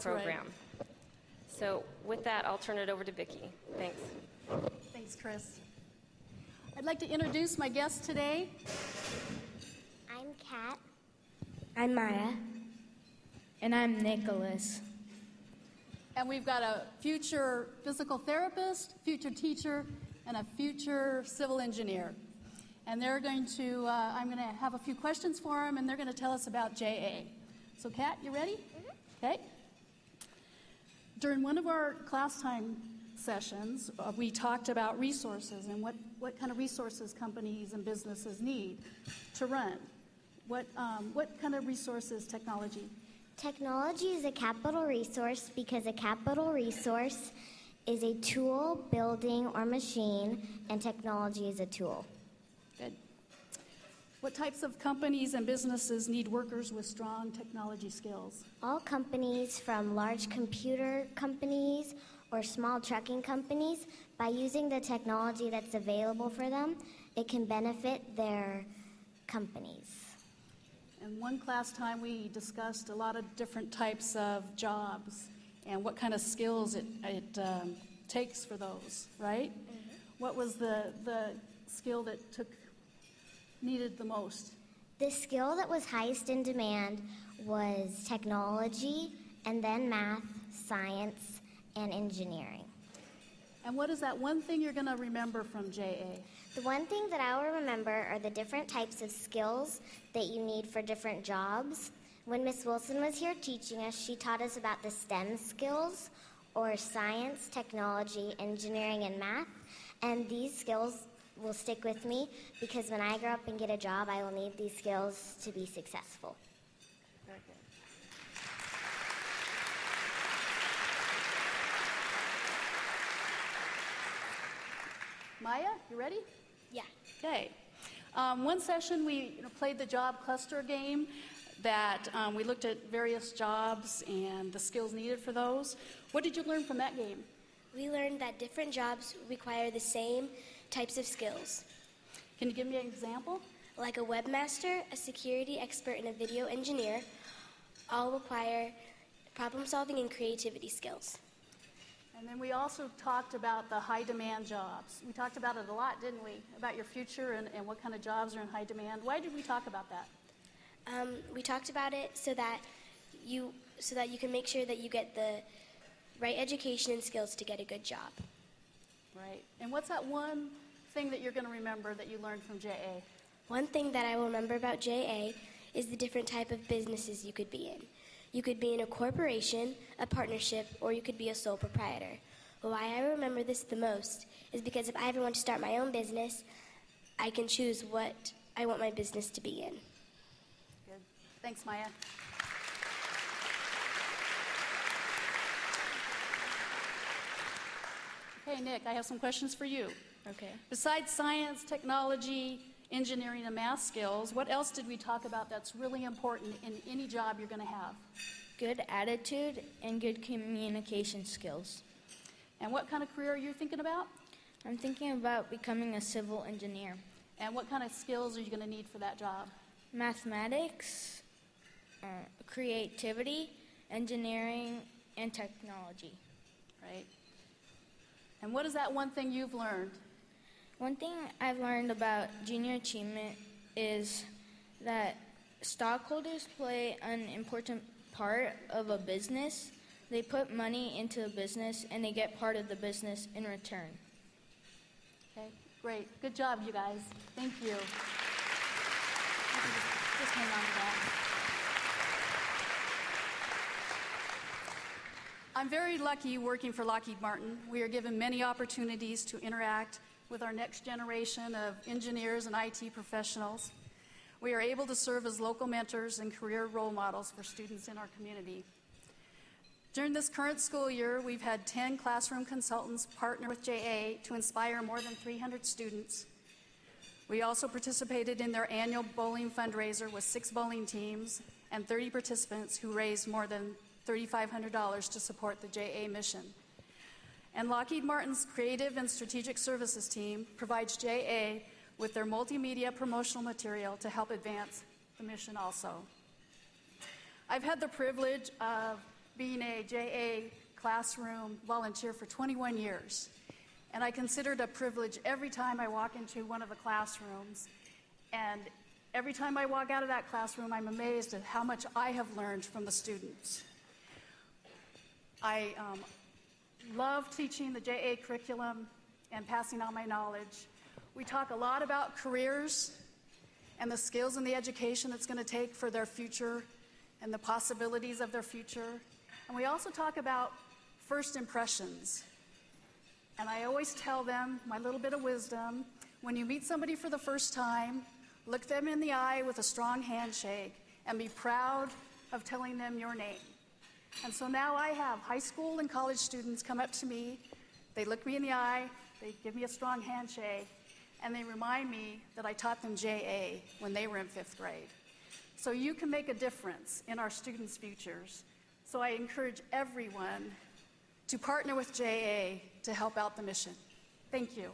program. right. So with that, I'll turn it over to Vicki. Thanks. Thanks, Chris. I'd like to introduce my guest today. I'm Kat. I'm Maya. And I'm Nicholas. And we've got a future physical therapist, future teacher, and a future civil engineer. And they're going to, I'm going to have a few questions for them, and they're going to tell us about JA. So, Kat, you ready? Mm-hmm. Okay. During one of our class time sessions, we talked about resources and what kind of resources companies and businesses need to run. What kind of resources technology? Technology is a capital resource because a capital resource is a tool, building, or machine, and technology is a tool. Good. What types of companies and businesses need workers with strong technology skills? All companies, from large computer companies or small trucking companies, by using the technology that's available for them, it can benefit their companies. In one class time, we discussed a lot of different types of jobs and what kind of skills it takes for those, right? Mm-hmm. What was the skill that needed the most? The skill that was highest in demand was technology, and then math, science, and engineering. And what is that one thing you're going to remember from JA? The one thing that I will remember are the different types of skills that you need for different jobs. When Miss Wilson was here teaching us, she taught us about the STEM skills, or science, technology, engineering, and math. And these skills will stick with me because when I grow up and get a job, I will need these skills to be successful. Very good. Maya, you ready? Yeah. Okay. One session we played the job cluster game that we looked at various jobs and the skills needed for those. What did you learn from that game? We learned that different jobs require the same types of skills. Can you give me an example? Like a webmaster, a security expert, and a video engineer all require problem solving and creativity skills. And then we also talked about the high demand jobs. We talked about it a lot, didn't we? About your future and what kind of jobs are in high demand. Why did we talk about that? We talked about it so that you can make sure that you get the right education and skills to get a good job. Right. And what's that one thing that you're going to remember that you learned from JA? One thing that I will remember about JA is the different type of businesses you could be in. You could be in a corporation, a partnership, or you could be a sole proprietor. Why I remember this the most is because if I ever want to start my own business, I can choose what I want my business to be in. Good. Thanks, Maya. Okay, Nick, I have some questions for you. Okay. Besides science, technology, engineering, and math skills, what else did we talk about that's really important in any job you're going to have? Good attitude and good communication skills. And what kind of career are you thinking about? I'm thinking about becoming a civil engineer. And what kind of skills are you going to need for that job? Mathematics, creativity, engineering, and technology. Right. And what is that one thing you've learned? One thing I've learned about junior achievement is that stockholders play an important part of a business. They put money into a business and they get part of the business in return. Okay, great. Good job, you guys. Thank you. Just hang on to that. I'm very lucky working for Lockheed Martin. We are given many opportunities to interact with our next generation of engineers and IT professionals. We are able to serve as local mentors and career role models for students in our community. During this current school year, we've had 10 classroom consultants partner with JA to inspire more than 300 students. We also participated in their annual bowling fundraiser with 6 bowling teams and 30 participants who raised more than $3,500 to support the JA mission. And Lockheed Martin's Creative and Strategic Services team provides JA with their multimedia promotional material to help advance the mission also. I've had the privilege of being a JA classroom volunteer for 21 years. And I consider it a privilege every time I walk into one of the classrooms. And every time I walk out of that classroom, I'm amazed at how much I have learned from the students. I love teaching the JA curriculum and passing on my knowledge. We talk a lot about careers and the skills and the education it's going to take for their future and the possibilities of their future. And we also talk about first impressions. And I always tell them my little bit of wisdom: when you meet somebody for the first time, look them in the eye with a strong handshake and be proud of telling them your name. And so now I have high school and college students come up to me, they look me in the eye, they give me a strong handshake, and they remind me that I taught them JA when they were in 5th grade. So you can make a difference in our students' futures. So I encourage everyone to partner with JA to help out the mission. Thank you.